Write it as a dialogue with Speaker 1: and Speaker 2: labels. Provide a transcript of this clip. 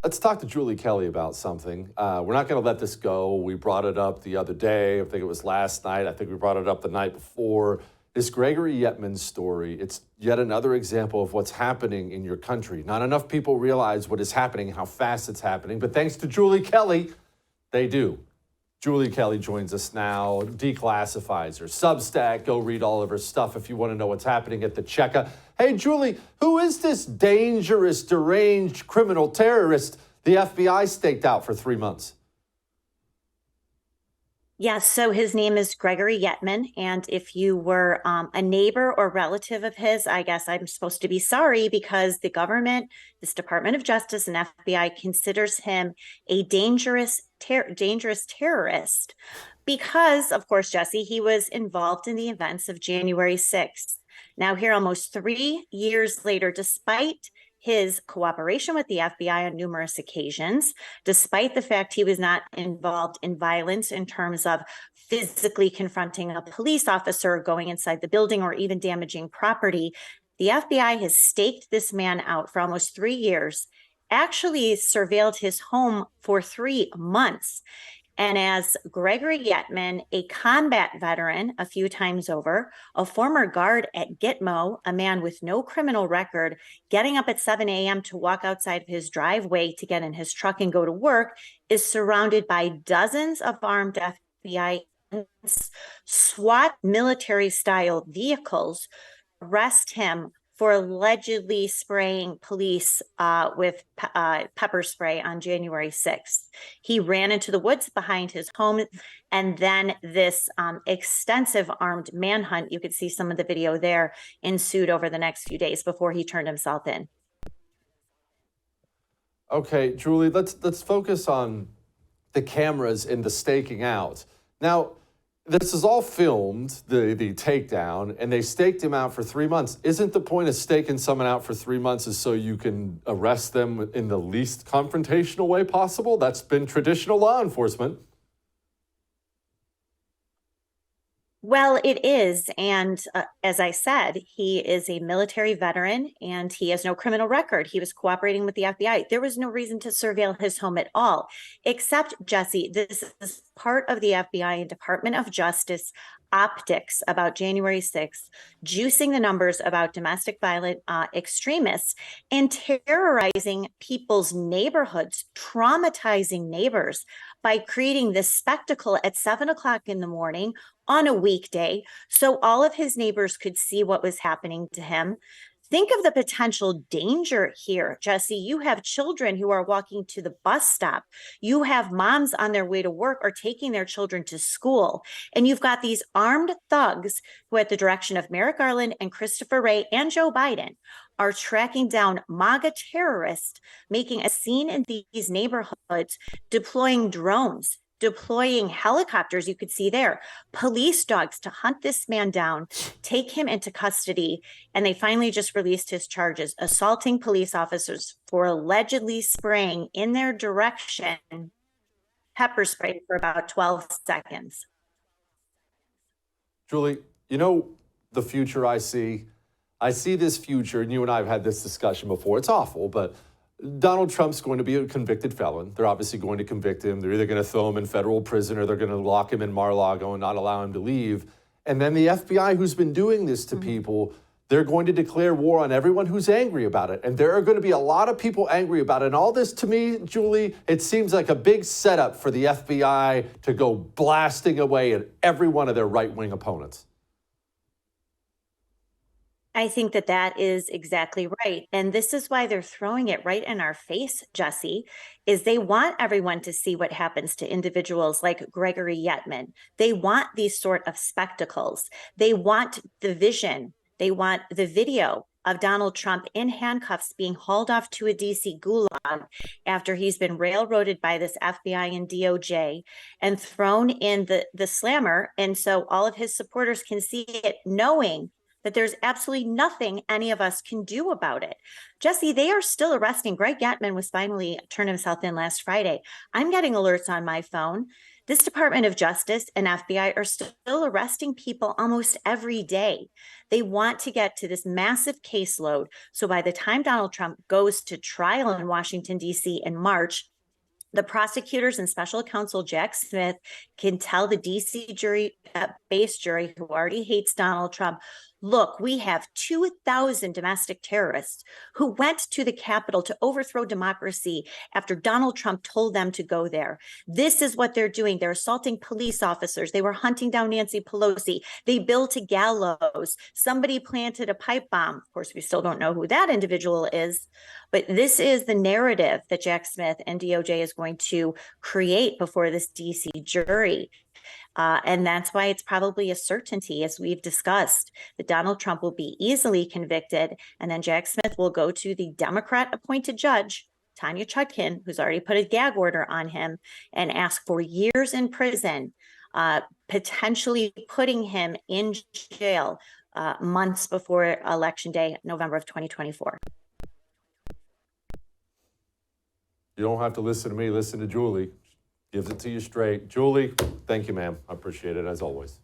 Speaker 1: Let's talk to Julie Kelly about something. We're not going to let this go. We brought it up the other day. I think it was last night. I think we brought it up the night before. This Gregory Yetman story, it's yet another example of what's happening in your country. Not enough people realize what is happening, how fast it's happening. But thanks to Julie Kelly, they do. Julie Kelly joins us now, declassifies her Substack. Go read all of her stuff if you want to know what's happening at the Cheka. Hey, Julie, who is this dangerous, deranged criminal terrorist the FBI staked out for 3 months?
Speaker 2: Yes, so his name is Gregory Yetman. And if you were a neighbor or relative of his, I guess I'm supposed to be sorry because the government, this Department of Justice and FBI considers him a dangerous terrorist because, of course, Jesse, he was involved in the events of January 6th. Now, here almost 3 years later, despite his cooperation with the FBI on numerous occasions, despite the fact he was not involved in violence in terms of physically confronting a police officer, going inside the building, or even damaging property, the FBI has staked this man out for almost 3 years, actually surveilled his home for 3 months. And as Gregory Yetman, a combat veteran a few times over, a former guard at Gitmo, a man with no criminal record, getting up at 7 a.m. to walk outside of his driveway to get in his truck and go to work, is surrounded by dozens of armed FBI SWAT military-style vehicles, arrest him for allegedly spraying police with pepper spray on January 6th. He ran into the woods behind his home, and then this extensive armed manhunt, you could see some of the video there, ensued over the next few days before he turned himself in.
Speaker 1: Okay, Julie, let's focus on the cameras and the staking out. Now, this is all filmed, the takedown, and they staked him out for 3 months. Isn't the point of staking someone out for 3 months is so you can arrest them in the least confrontational way possible? That's been traditional law enforcement.
Speaker 2: Well, it is. And as I said, he is a military veteran and he has no criminal record. He was cooperating with the FBI. There was no reason to surveil his home at all, except, Jesse, this is part of the FBI and Department of Justice optics about January 6th, juicing the numbers about domestic violent extremists and terrorizing people's neighborhoods, traumatizing neighbors by creating this spectacle at 7 o'clock in the morning on a weekday so all of his neighbors could see what was happening to him. Think of the potential danger here, Jesse. You have children who are walking to the bus stop. You have moms on their way to work or taking their children to school. And you've got these armed thugs who, at the direction of Merrick Garland and Christopher Wray and Joe Biden, are tracking down MAGA terrorists, making a scene in these neighborhoods, deploying drones, deploying helicopters, you could see there, police dogs to hunt this man down, take him into custody. And they finally just released his charges, assaulting police officers for allegedly spraying in their direction pepper spray for about 12 seconds.
Speaker 1: Julie, you know the future I see? I see this future, and you and I have had this discussion before. It's awful, but Donald Trump's going to be a convicted felon. They're obviously going to convict him. They're either going to throw him in federal prison or they're going to lock him in Mar-a-Lago and not allow him to leave. And then the FBI, who's been doing this to people, they're going to declare war on everyone who's angry about it. And there are going to be a lot of people angry about it. And all this, to me, Julie, it seems like a big setup for the FBI to go blasting away at every one of their right-wing opponents.
Speaker 2: I think that is exactly right. And this is why they're throwing it right in our face, Jesse, is they want everyone to see what happens to individuals like Gregory Yetman. They want these sort of spectacles. They want the vision. They want the video of Donald Trump in handcuffs being hauled off to a DC gulag after he's been railroaded by this FBI and DOJ and thrown in the slammer. And so all of his supporters can see it, knowing that there's absolutely nothing any of us can do about it. Jesse, they are still arresting. Greg Yetman was finally turned himself in last Friday. I'm getting alerts on my phone. This Department of Justice and FBI are still arresting people almost every day. They want to get to this massive caseload. So by the time Donald Trump goes to trial in Washington, D.C. in March, the prosecutors and special counsel Jack Smith can tell the DC base jury who already hates Donald Trump, look, we have 2,000 domestic terrorists who went to the Capitol to overthrow democracy after Donald Trump told them to go there. This is what they're doing. They're assaulting police officers. They were hunting down Nancy Pelosi. They built a gallows. Somebody planted a pipe bomb. Of course, we still don't know who that individual is, but this is the narrative that Jack Smith and DOJ is going to create before this DC jury. And that's why it's probably a certainty, as we've discussed, that Donald Trump will be easily convicted. And then Jack Smith will go to the Democrat appointed judge, Tanya Chutkan, who's already put a gag order on him, and ask for years in prison, potentially putting him in jail months before Election Day, November of 2024.
Speaker 1: You don't have to listen to me, listen to Julie. Gives it to you straight. Julie, thank you, ma'am. I appreciate it as always.